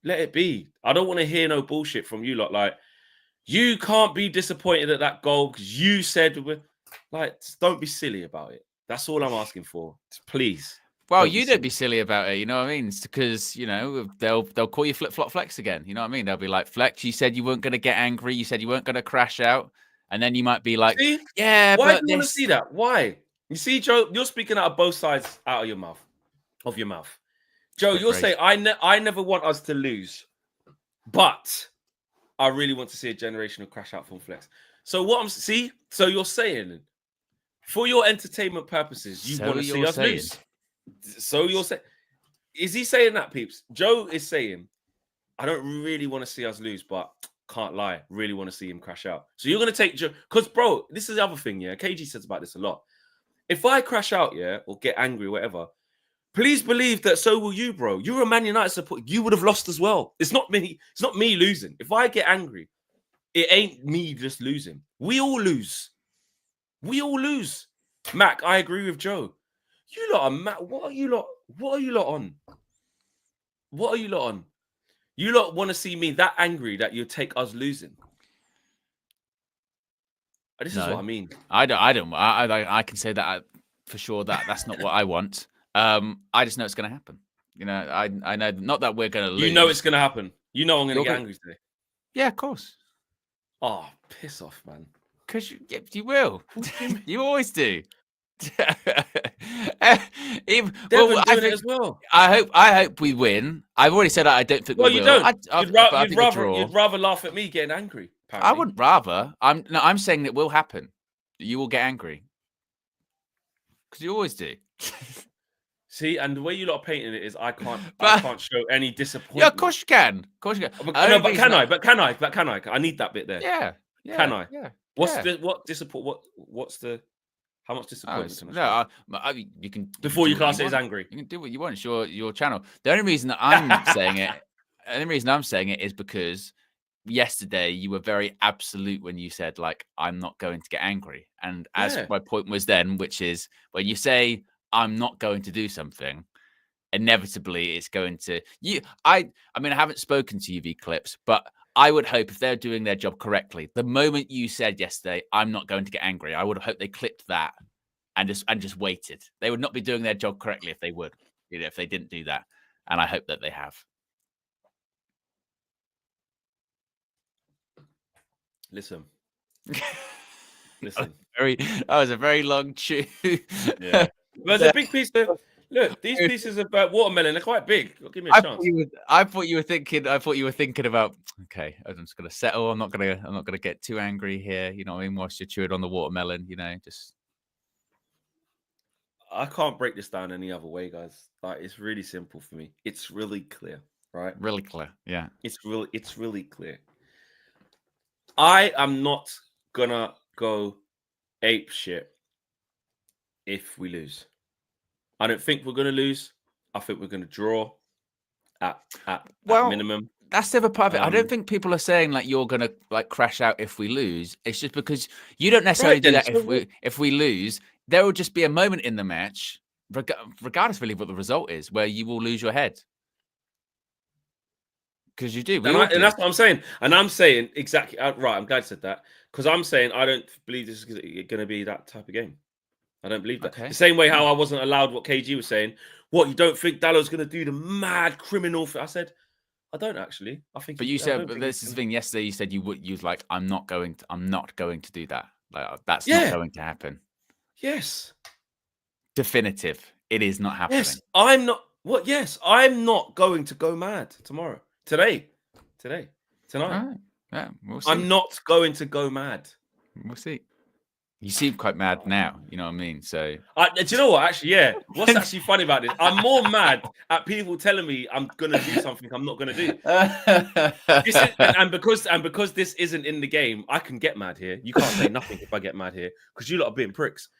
let it be. I don't want to hear no bullshit from you lot. Like, you can't be disappointed at that goal because you said, like, don't be silly about it. That's all I'm asking for. Please. Well, you don't be silly about it. You know what I mean? It's because, you know, they'll call you Flip Flop Flex again. You know what I mean? They'll be like, Flex, you said you weren't going to get angry. You said you weren't going to crash out. And then you might be like, see? Yeah, why but do you want to see that? Why? You see, Joe, you're speaking out of both sides out of your mouth. Joe, you're saying, I never want us to lose, but I really want to see a generational crash out from Flex. So so you're saying, for your entertainment purposes, you want to see us lose. So you're saying, is he saying that, peeps? Joe is saying, I don't really want to see us lose, but can't lie, really want to see him crash out. So you're going to take Joe, because bro, this is the other thing, yeah. KG says about this a lot. If I crash out, yeah, or get angry, whatever, please believe that so will you, bro. You're a Man United supporter. You would have lost as well. It's not me. It's not me losing. If I get angry, it ain't me just losing. We all lose. Mac, I agree with Joe. You lot are mad. What are you lot on? You lot want to see me that angry that you take us losing. This is what I mean. I can say that for sure that's not what I want. I just know it's going to happen. You know, I know not that we're going to lose. You know it's going to happen. You know I'm going to get angry today. Yeah, of course. Oh, piss off, man. Because you will. You always do. I hope we win. I've already said I don't think we will. You don't. You'd rather laugh at me getting angry. Apparently. I wouldn't rather. I'm saying that will happen. You will get angry. Because you always do. See, and the way you lot are painting it is I can't show any disappointment. Yeah, of course you can. But can I? I need that bit there. Yeah. Can I? Yeah. How much disappointment can I show? You can before you class it as angry. You can do what you want. It's your channel. The only reason that I'm saying it is because yesterday you were very absolute when you said, like, I'm not going to get angry. And as my point was then, which is when you say I'm not going to do something, inevitably it's going to I haven't spoken to UV Clips, but I would hope if they're doing their job correctly, the moment you said yesterday, I'm not going to get angry, I would have hoped they clipped that and just waited. They would not be doing their job correctly if they would, if they didn't do that. And I hope that they have. Listen. That was a very long tune. Yeah. There's a big piece there. Look, these pieces of watermelon, they're quite big. Give me a chance. I thought you were thinking about, okay, I'm just gonna settle. I'm not gonna get too angry here. You know what I mean? Whilst you're chewing on the watermelon, just. I can't break this down any other way, guys. Like, it's really simple for me. It's really clear, right? Really clear, yeah. It's really clear. I am not gonna go ape shit if we lose. I don't think we're going to lose. I think we're going to draw at minimum. That's the other part of it. I don't think people are saying like you're going to like crash out if we lose. It's just because you don't necessarily do that if we lose. There will just be a moment in the match, regardless really what the result is, where you will lose your head. Because you do. And that's what I'm saying. And I'm saying exactly right. I'm glad you said that. Because I'm saying I don't believe this is going to be that type of game. I don't believe that. Okay. The same way how I wasn't allowed what KG was saying. What, you don't think Dallow's going to do the mad criminal? I said, I don't actually. I think. But you said, but this is the thing. Yesterday, you said you was like, I'm not going to do that. Like, that's not going to happen. Yes. definitive. It is not happening. Yes, I'm not. What? Yes, I'm not going to go mad tomorrow. Tonight. All right. Yeah, we'll see. I'm not going to go mad. We'll see. You seem quite mad now. You know what I mean? So, do you know what? Actually, yeah. What's actually funny about this? I'm more mad at people telling me I'm gonna do something I'm not gonna do. Because this isn't in the game, I can get mad here. You can't say nothing if I get mad here because you lot are being pricks.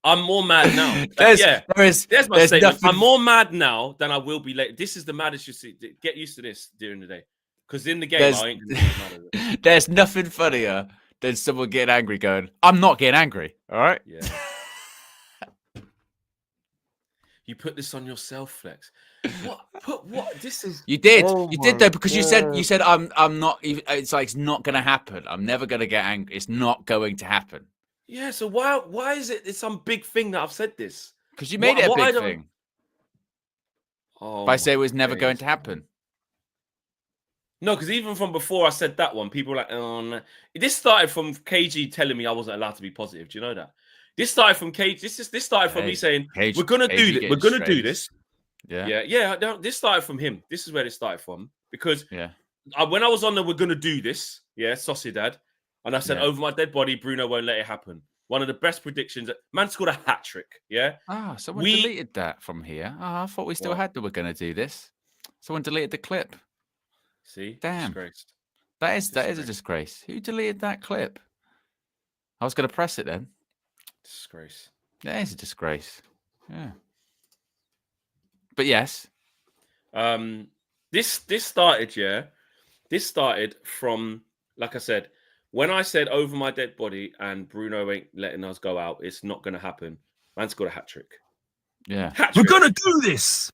I'm more mad now. There's my statement. Nothing... I'm more mad now than I will be later. This is the maddest you see. Get used to this during the day. Because in the game, I ain't gonna be mad at it. There's nothing funnier than someone getting angry going, I'm not getting angry. All right? Yeah. You put this on yourself, Flex. What? This is... You did. You did, though, because you said, I'm not... It's like, it's not going to happen. I'm never going to get angry. It's not going to happen. Yeah, so why is it it's some big thing that I've said this? Because you made it a big thing. By saying it was never going to happen. No, because even from before I said that one, people were like, oh, no. This started from KG telling me I wasn't allowed to be positive. Do you know that? This started from KG. This started from me saying, we're going to do this. We're going to do this. Yeah. This started from him. This is where this started from. Because when I was on there, we're going to do this. Yeah, Sociedad. And I said, over my dead body, Bruno won't let it happen. One of the best predictions. Man scored a hat trick. Yeah. Someone deleted that from here. I thought we still had that we're going to do this. Someone deleted the clip. See? Damn. Disgrace. That is a disgrace. Who deleted that clip? I was going to press it then. Disgrace. That is a disgrace. Yeah. But yes. This started, This started from, like I said, when I said over my dead body and Bruno ain't letting us go out, it's not going to happen. Man scored a hat trick. Yeah. We're going to do this.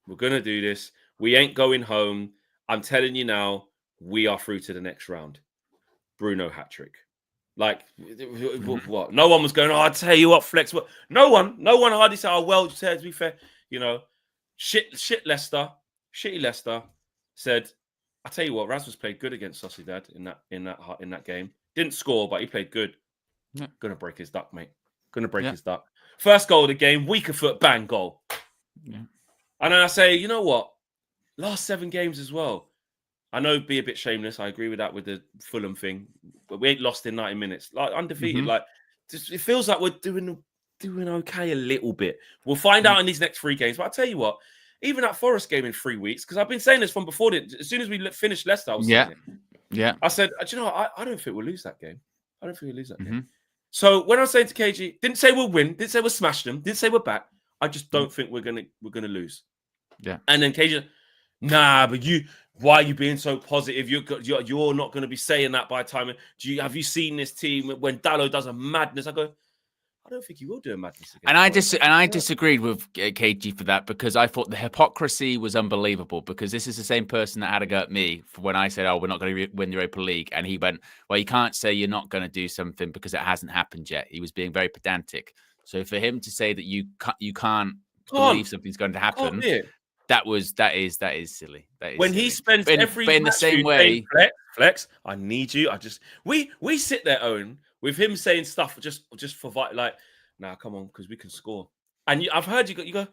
We're going to do this. We ain't going home. I'm telling you now, we are through to the next round. Bruno hat trick. Like, what? No one was going, I tell you what, Flex. What? No one hardly said, well, to be fair, shit Leicester, shitty Leicester said, I tell you what, Rasmus played good against Sociedad in that game. Didn't score, but he played good. Yeah. Gonna break his duck, mate. Gonna break his duck. First goal of the game, weaker foot, bang, goal. Yeah. And then I say, you know what? Last 7 games as well. I know be a bit shameless. I agree with that with the Fulham thing, but we ain't lost in 90 minutes. Like undefeated. Mm-hmm. Like it feels like we're doing okay a little bit. We'll find out in these next 3 games. But I tell you what, even that Forest game in 3 weeks, because I've been saying this from before. As soon as we finished Leicester, I was saying it. Yeah. I said, do you know what? I don't think we'll lose that game. I don't think we'll lose that game. So when I was saying to KG, didn't say we'll win, didn't say we'll smash them, didn't say we're back. I just don't think we're gonna lose. Yeah. And then KG, nah, but why are you being so positive? You're not going to be saying that by the time. Have you seen this team when Dallo does a madness? I go, I don't think he will do a madness again. And I disagreed with KG for that because I thought the hypocrisy was unbelievable because this is the same person that had a go at me for when I said, we're not going to win the Europa League. And he went, well, you can't say you're not going to do something because it hasn't happened yet. He was being very pedantic. So for him to say that you can't believe something's going to happen, that is silly. That is when silly. He spends every in the same way, Flex, I need you. We sit there, Owen, with him saying stuff just for like, nah, come on, because we can score. And I've heard you go,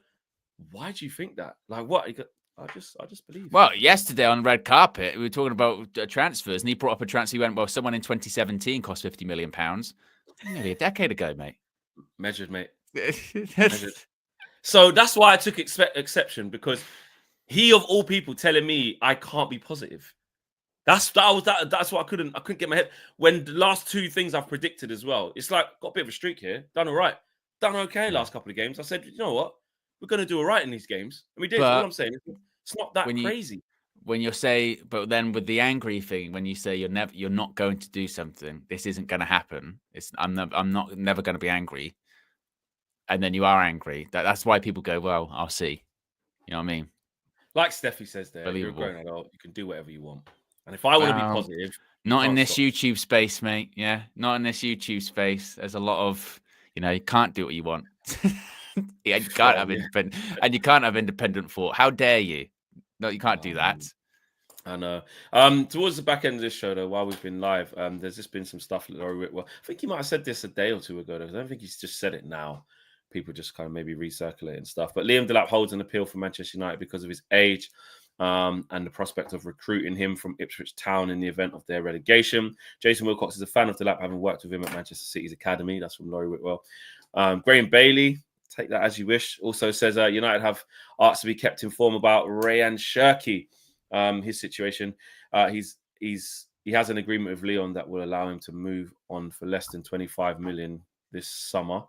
why do you think that? Like what? You go, I just believe. Well, yesterday on red carpet, we were talking about transfers, and he brought up a transfer. He went, well, someone in 2017 cost £50 million. Nearly a decade ago, mate. Measured, mate. Measured. So that's why I took exception, because he of all people telling me I can't be positive. That's what I couldn't get my head. When the last 2 things I've predicted as well, it's like got a bit of a streak here. Done all right. Done okay last couple of games. I said, you know what? We're going to do all right in these games. And we did. That's what I'm saying. It's not that crazy. When you say, but then with the angry thing, when you say you're not going to do something, this isn't going to happen. I'm never going to be angry. And then you are angry. That's why people go, well, I'll see. You know what I mean? Like Steffi says there, you're a grown adult, you can do whatever you want. And if I want to be positive... Not in this YouTube space, mate. Yeah, not in this YouTube space. There's a lot of, you can't do what you want. You can't have independent thought. How dare you? No, you can't do that. I know. Towards the back end of this show, though, while we've been live, there's just been some stuff that Laurie Whitwell. I think he might have said this a day or two ago, though. I don't think he's just said it now. People just kind of maybe recirculate and stuff. But Liam Delap holds an appeal for Manchester United because of his age and the prospect of recruiting him from Ipswich Town in the event of their relegation. Jason Wilcox is a fan of Delap, having worked with him at Manchester City's academy. That's from Laurie Whitwell. Graham Bailey, take that as you wish, also says United have asked to be kept informed about Rayan Cherki. His situation. He has an agreement with Lyon that will allow him to move on for less than 25 million this summer.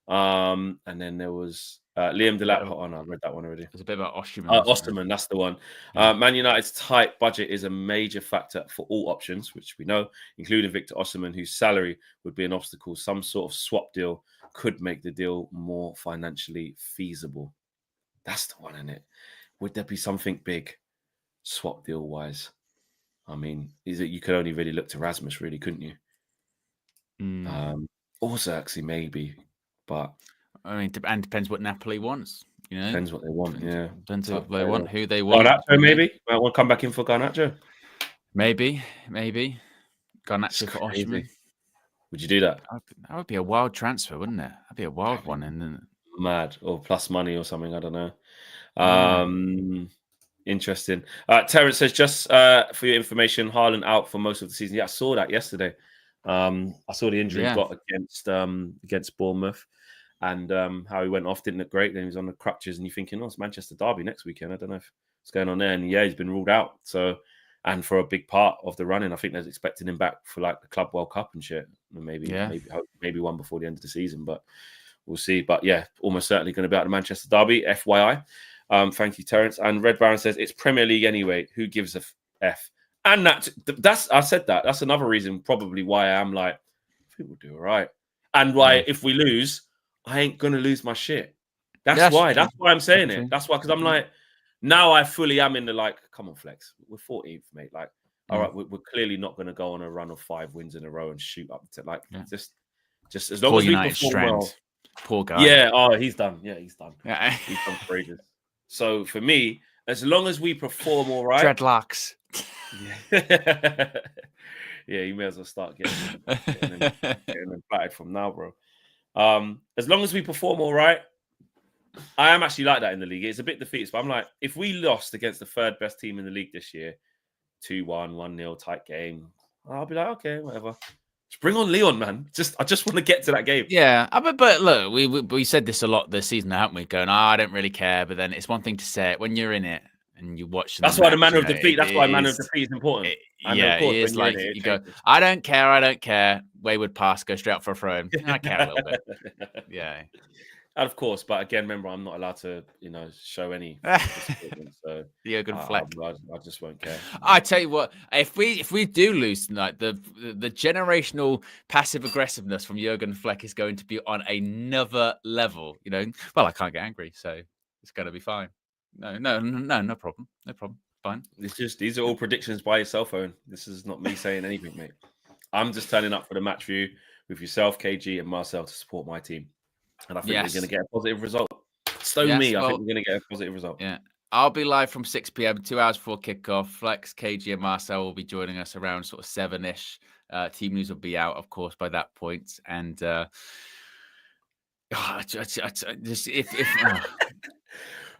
And then there was Liam Delap. Oh no, I read that one already. There's a bit about Osterman. Osterman, that's the one. Man United's tight budget is a major factor for all options, which we know, including Victor Osterman, whose salary would be an obstacle. Some sort of swap deal could make the deal more financially feasible. That's the one, isn't it? Would there be something big swap deal wise? I mean, is it you could only really look to Rasmus, really, couldn't you? Or Xerxes maybe, but I mean, and depends what Napoli wants. You know, depends what they want. Yeah, depends what they want, who they want. Garnacho maybe. Might want to come back in for Garnacho. Maybe Garnacho for Osterman. Would you do that? That would be a wild transfer, wouldn't it? That'd be a wild one, and mad or plus money or something. I don't know. Interesting. Terence says, just for your information, Haaland out for most of the season. Yeah, I saw that yesterday. I saw the injury he got against Bournemouth and how he went off. Didn't look great. Then he was on the crutches and you're thinking, it's Manchester Derby next weekend. I don't know what's going on there. And yeah, he's been ruled out. So, and for a big part of the running, I think they're expecting him back for like the Club World Cup and shit. Maybe one before the end of the season, but we'll see. But yeah, almost certainly going to be at the Manchester Derby, FYI. Thank you, Terence. And Red Baron says it's Premier League anyway. Who gives a F? And that's I said that. That's another reason probably why I am like, I think we'll do all right. And why if we lose, I ain't gonna lose my shit. That's why. That's why I'm saying it. That's why, because I'm like, now I fully am in the like, come on, Flex. We're 14th, mate. Like, all right, we're clearly not gonna go on a run of 5 wins in a row and shoot up to just as long as we perform well. Poor guy. Yeah, he's done. Yeah, he's done. Yeah. He's done for ages. So for me, as long as we perform all right. Dreadlocks. Yeah, you may as well start getting them batted from now, bro. As long as we perform all right, I am actually like that in the league. It's a bit defeatist, but I'm like, if we lost against the third best team in the league this year, 2-1, 1-0 tight game, I'll be like, okay, whatever. Just bring on Leon, man. I just want to get to that game. Yeah, but look, we said this a lot this season, haven't we? Going, I don't really care, but then it's one thing to say it when you're in it and you watch. That's why the manner of defeat. That's why manner of defeat is important. It is like you go, I don't care. Wayward pass, go straight up for a throw in. I care a little bit. Yeah. Of course, but again, remember, I'm not allowed to, show any. So Jurgen Fleck. I just won't care. I tell you what, if we do lose tonight, the generational passive aggressiveness from Jurgen Fleck is going to be on another level. Well, I can't get angry, so it's going to be fine. No problem, fine. It's just these are all predictions by your cell phone. This is not me saying anything, mate. I'm just turning up for the match view with yourself, KG, and Marcel to support my team. And I think we're going to get a positive result. I think we're going to get a positive result. Yeah. I'll be live from 6 p.m., 2 hours before kickoff. Flex, KG, and Marcel will be joining us around sort of 7-ish. Team news will be out, of course, by that point. And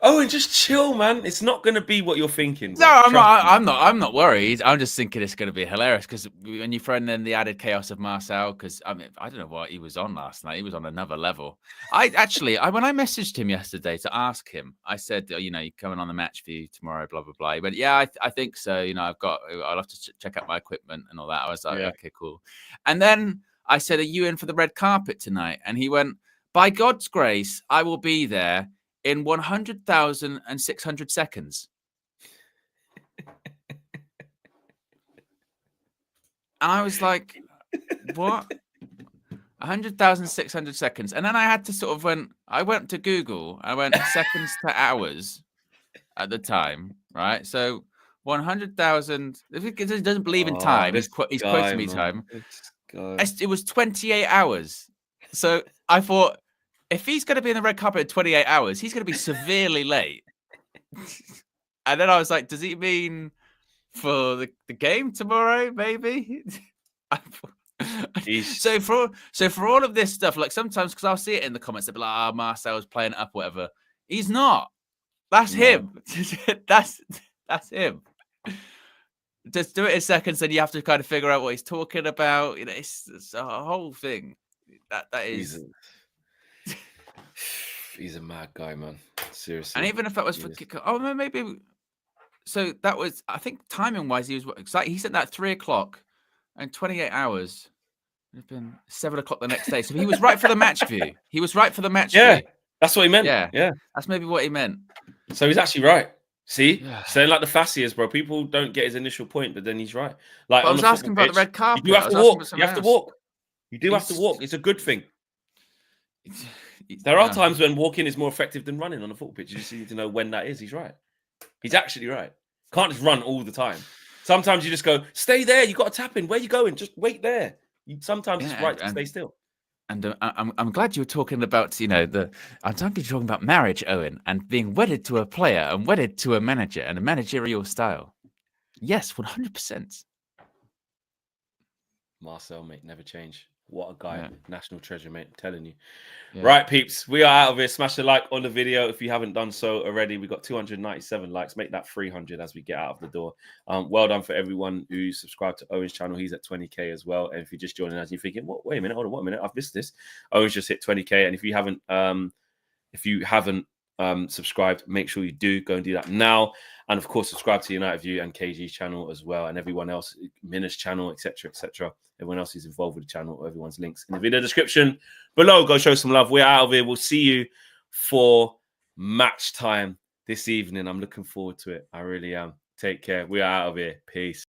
and just chill, man. It's not going to be what you're thinking. Bro. No, I'm not worried. I'm just thinking it's going to be hilarious because when you throw in the added chaos of Marcel, because I don't know what he was on last night. He was on another level. When I messaged him yesterday to ask him, I said, you're coming on the match for you tomorrow, blah blah blah. He went, yeah, I think so. I'll have to check out my equipment and all that. I was like, okay, cool. And then I said, are you in for the red carpet tonight? And he went, by God's grace, I will be there in 100,600 seconds. And I was like, what? 100,600 seconds. And then I had to I went to Google. I went seconds to hours at the time, right? So 100,000, if he doesn't believe in time, he's quoting me time. It was 28 hours. So I thought, if he's going to be in the red carpet in 28 hours, he's going to be severely late. And then I was like, does he mean for the game tomorrow, maybe. He's- So for all of this stuff, like sometimes because I'll see it in the comments, they'll be like, Marcel's playing it up, whatever. He's not. That's him. That's him. Just do it in seconds, and you have to kind of figure out what he's talking about. You know, it's a whole thing. That is. He's a mad guy, man. Seriously. And even if that was for kick, maybe. So that was, I think, timing wise, he sent that at 3 o'clock, and 28 hours. It'd have been 7 o'clock the next day. So he was right for the match view. He was right for the match Yeah, view. that's what he meant. Yeah. That's maybe what he meant. So he's actually right. See, Yeah. saying like the Fassiers, bro. People don't get his initial point, but then he's right. Like But I was asking about the red carpet. You do have to walk. You have to walk. You do have to walk. It's a good thing. There are times when walking is more effective than running on a football pitch. You just need to know when that is. He's right. He's actually right. Can't just run all the time. Sometimes you just go, stay there. You got to tap in. Where you going? Just wait there. Sometimes it's right to stay still. And I'm glad you were talking about, I'm glad you're talking about marriage, Owen, and being wedded to a player and wedded to a manager and a managerial style. Yes, 100%. Marcel, mate, never change. What a guy. Yeah. National treasure, mate. I'm telling you. Yeah. Right, peeps. We are out of here. Smash a like on the video if you haven't done so already. We got 297 likes. Make that 300 as we get out of the door. Well done for everyone who subscribed to Owen's channel. He's at 20k as well. And if you're just joining us and you're thinking, what? Wait a minute, hold on, what a minute, I've missed this. Owen's just hit 20k. And if you haven't subscribed, make sure you do go and do that now. And of course, subscribe to United View and KG's channel as well, and everyone else, Minna's channel, etc., etc. Everyone else who's involved with the channel, everyone's links in the video description below. Go show some love. We're out of here. We'll see you for match time this evening. I'm looking forward to it. I really am. Take care. We are out of here. Peace.